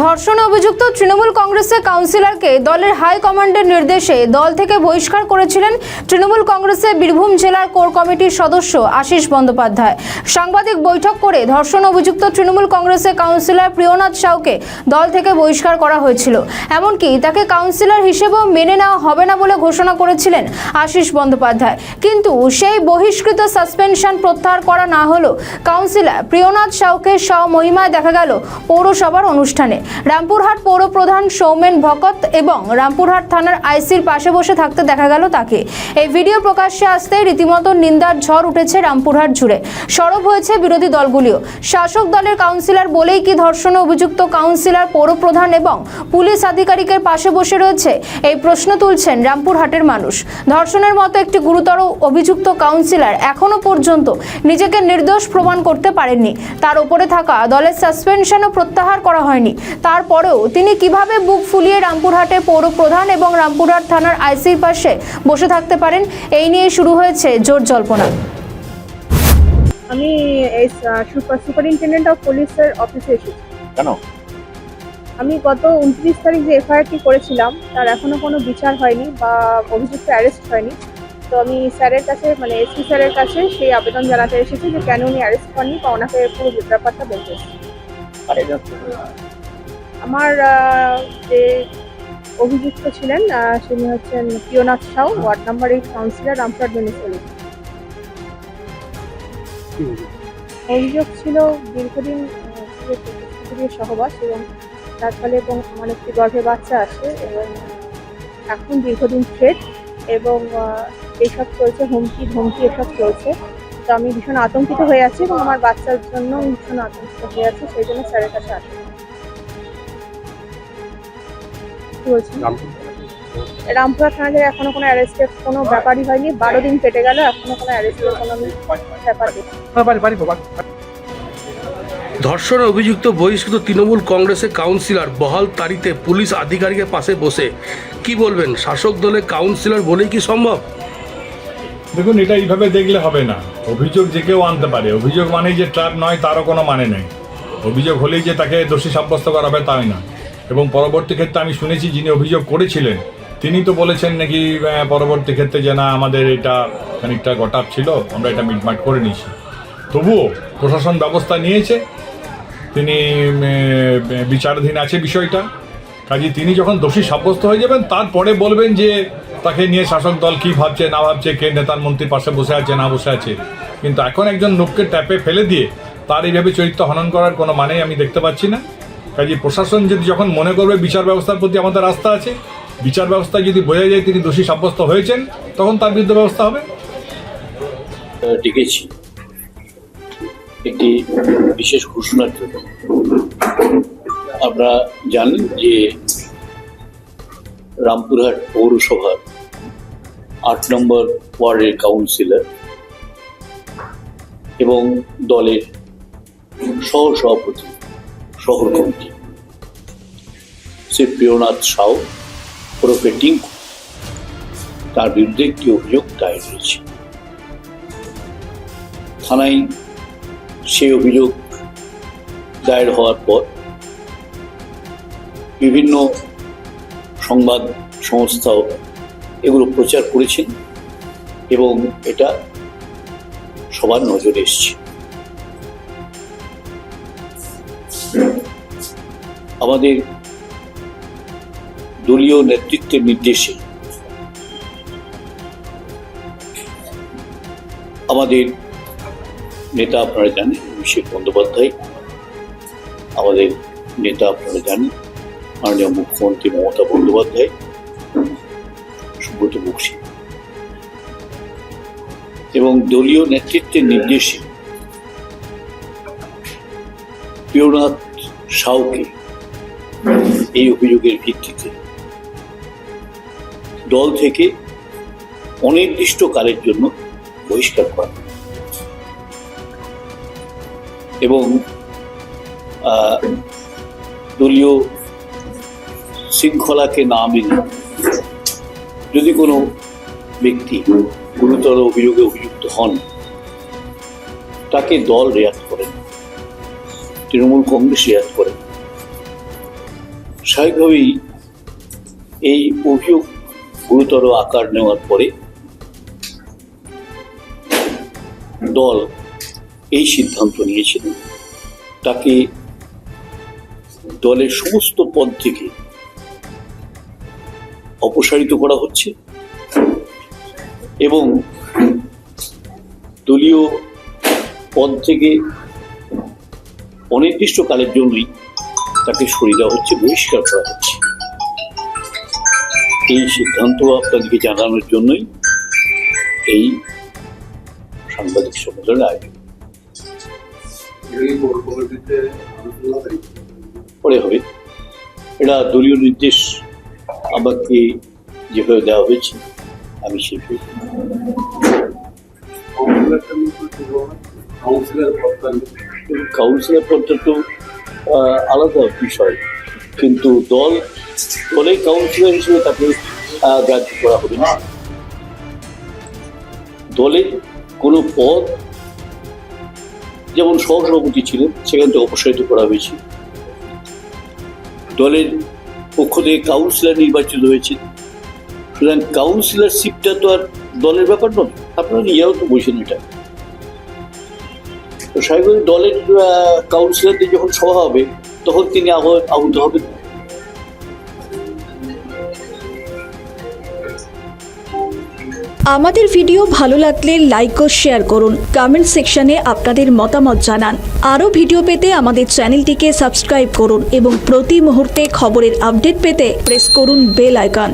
ধর্ষণে অভিযুক্ত তৃণমূল কংগ্রেসের কাউন্সিলরকে দলের হাইকমান্ডের নির্দেশে দল থেকে বহিষ্কার করেছিলেন তৃণমূল কংগ্রেসের বীরভূম জেলার কোর কমিটির সদস্য আশিস বন্দ্যোপাধ্যায়। সাংবাদিক বৈঠক করে ধর্ষণে অভিযুক্ত তৃণমূল কংগ্রেসের কাউন্সিলর প্রিয়নাথ সাউকে দল থেকে বহিষ্কার করা হয়েছিল। এমনকি তাকে কাউন্সিলর হিসেবেও মেনে নেওয়া হবে না বলে ঘোষণা করেছিলেন আশিস বন্দ্যোপাধ্যায়। কিন্তু সেই বহিষ্কৃত সাসপেনশন প্রত্যাহার করা না হলেও কাউন্সিলর প্রিয়নাথ সাউকে স্বমহিমায় দেখা গেল পৌরসভার অনুষ্ঠানে। রামপুরহাট পৌর প্রধান সৌমেন ভকত এবং রামপুরহাট থানার আইসির পাশে বসে থাকতে দেখা গেল তাকে। এই ভিডিও প্রকাশ্যে আসতেই রীতিমতো নিন্দার ঝড় উঠেছে রামপুরহাট জুড়ে। সরব হয়েছে বিরোধী দলগুলিও। শাসক দলের কাউন্সিলর বলেই কি ধর্ষণে অভিযুক্ত কাউন্সিলর পৌর প্রধান এবং পুলিশ আধিকারিকের পাশে বসে রয়েছে? এই প্রশ্ন তুলছেন রামপুরহাটের মানুষ। ধর্ষণের মতো একটি গুরুতর অভিযুক্ত কাউন্সিলর এখনো পর্যন্ত নিজেকে নির্দোষ প্রমাণ করতে পারেননি। তার উপরে থাকা দলের সাসপেনশনও প্রত্যাহার করা হয়নি। তারপরেও তিনি কিভাবে বুক ফুলিয়ে রামপুরহাটে পৌর প্রধান এবং রামপুরহাট থানার আইসির পাশে বসে থাকতে পারেন? এই নিয়ে শুরু হয়েছে জোর জল্পনা। আমি এই সুপারিনটেন্ডেন্ট অফ পুলিশের অফিসে এসেছি। কেন? আমি গত 29 তারিখ যে এফআইআরটি করেছিলাম তার এখনো কোনো বিচার হয়নি বা অভিযুক্ত অ্যারেস্ট হয়নি। তো আমি স্যারের কাছে এসপি স্যারের কাছে সেই আবেদন জানাতে এসেছি যে কেন উনি অ্যারেস্ট হননি বা ওনাকে পুরো ব্যাপারটা বলতে এসেছি। আমার যে অভিযুক্ত ছিলেন তিনি হচ্ছেন Priyanath Sau, ward number 8 councillor, Rampurhat municipality. অভিযোগ ছিল দীর্ঘদিন সহবাস এবং তার ফলে এবং আমার একটি গর্ভে বাচ্চা আছে এবং এখন দীর্ঘদিন থ্রেট এবং এইসব চলছে, হুমকি ধমকি এসব চলছে। তো আমি ভীষণ আতঙ্কিত হয়ে আছি এবং আমার বাচ্চার জন্য ভীষণ আতঙ্কিত হয়ে আছি, সেই জন্য স্যারের কাছে আসি। কি বলছি, রামপুরহাট থানায় এখনো কোনো অ্যারেস্টের কোনো ব্যাপারই হয়নি। 12 দিন কেটে গেল, এখনো কোনো অ্যারেস্টের কোনো ব্যাপার নেই। ধর্ষণে অভিযুক্ত বহিষ্কৃত তৃণমূল কংগ্রেসের কাউন্সিলর বহাল তারিতে পুলিশ আধিকারিকের পাশে বসে কি বলবেন? শাসক দলের কাউন্সিলর বলেই কি সম্ভব? দেখুন, এটা এইভাবে দেখলে হবে না। অভিযোগ যে কেউ আনতে পারে। অভিযোগ মানেই যে ট্র্যাপ নয় তারও কোনো মানে নেই। অভিযোগ হলেই যে তাকে দোষী সাব্যস্ত করা হবে তাই না। এবং পরবর্তী ক্ষেত্রে আমি শুনেছি যিনি অভিযোগ করেছিলেন তিনি তো বলেছেন নাকি পরবর্তী ক্ষেত্রে যে না আমাদের এটা খানিকটা গটাপ ছিল, আমরা এটা মিটমাট করে নিয়েছি। তবুও প্রশাসন ব্যবস্থা নিয়েছে, তিনি বিচারাধীন আছে বিষয়টা। কাজে তিনি যখন দোষী সাব্যস্ত হয়ে যাবেন তারপরে বলবেন যে তাকে নিয়ে শাসক দল কী ভাবছে না ভাবছে, কে নেতার মন্ত্রীর পাশে বসে আছে না বসে আছে। কিন্তু এখন একজন লোককে ট্যাপে ফেলে দিয়ে তার এইভাবে চরিত্র হনন করার কোনো মানেই আমি দেখতে পাচ্ছি না। কাজে প্রশাসন যদি যখন মনে করবে বিচার ব্যবস্থার প্রতি আমাদের আস্থা আছে, বিচার ব্যবস্থা যদি বোঝা যায় তিনি দোষী সাব্যস্ত হয়েছেন, তখন তার বিরুদ্ধে ব্যবস্থা হবে। ডেকেছি একটি বিশেষ ঘোষণার জন্য। আপনারা জানেন যে রামপুরহাট পৌরসভার 8 নম্বর ওয়ার্ডের কাউন্সিলর এবং দলের সহসভাপতি শহর কমিটি শ্রী প্রিয়নাথ সাউ ওরফে টিঙ্কু, তার বিরুদ্ধে একটি অভিযোগ দায়ের হয়েছে থানায়। সেই অভিযোগ দায়ের হওয়ার পর বিভিন্ন সংবাদ সংস্থাও এগুলো প্রচার করেছেন এবং এটা সবার নজরে এসছে। আমাদের দলীয় নেতৃত্বের নির্দেশে আমাদের নেতা আপনারা জানেন অভিষেক বন্দ্যোপাধ্যায়, আমাদের নেতা আপনারা জানেন মাননীয় মুখ্যমন্ত্রী মমতা বন্দ্যোপাধ্যায়, সুব্রত বক্সী এবং দলীয় নেতৃত্বের নির্দেশে প্রিয়নাথ সাউকে এই অভিযোগের ভিত্তিতে দল থেকে অনির্দিষ্টকালের জন্য বহিষ্কার করা এবং দলীয় শৃঙ্খলাকে না মেনে যদি কোনো ব্যক্তি গুরুতর অভিযোগে অভিযুক্ত হন তাকে দল রেয়াত করেন, তৃণমূল কংগ্রেস রেয়াত করেন। স্বাভাবিকভাবেই এই অভিযোগ গুরুতর আকার নেওয়ার পরে দল এই সিদ্ধান্ত নিয়েছিল তাকে দলের সমস্ত পদ থেকে অপসারিত করা হচ্ছে এবং দলীয় পদ থেকে অনির্দিষ্টকালের জন্যই তাকে সরিয়ে দেওয়া হচ্ছে, বহিষ্কার করা হচ্ছে। এই সিদ্ধান্ত আপনাদেরকে জানানোর জন্যই এই সাংবাদিক সম্মেলনের আয়োজন। পরে হবে, এটা দলীয় নির্দেশ আমাকে যেভাবে দেওয়া হয়েছে আমি সেভাবে। কাউন্সিলর পদটা তো আলাদা বিষয়, কিন্তু দলের কাউন্সিলর হিসেবে তাকে গ্রাহ্য করা হবে না। দলের কোনো পদ, যেমন সহসভাপতি ছিলেন, সেখান থেকে অপসারিত করা হয়েছে। দলের পক্ষ থেকে কাউন্সিলর নির্বাচিত হয়েছে, সুতরাং কাউন্সিলরশিপটা তো আর দলের ব্যাপার নয়। আপনারা নিজেরাও তো বলছেন এটা। তো স্বাভাবিক দলের কাউন্সিলরদের যখন সভা হবে তখন তিনি আহত হবেন। আমাদের ভিডিও ভালো লাগলে লাইক ও শেয়ার করুন, কমেন্ট সেকশনে আপনাদের মতামত জানান। আরও ভিডিও পেতে আমাদের চ্যানেলটিকে সাবস্ক্রাইব করুন এবং প্রতি মুহূর্তে খবরের আপডেট পেতে প্রেস করুন বেল আইকন।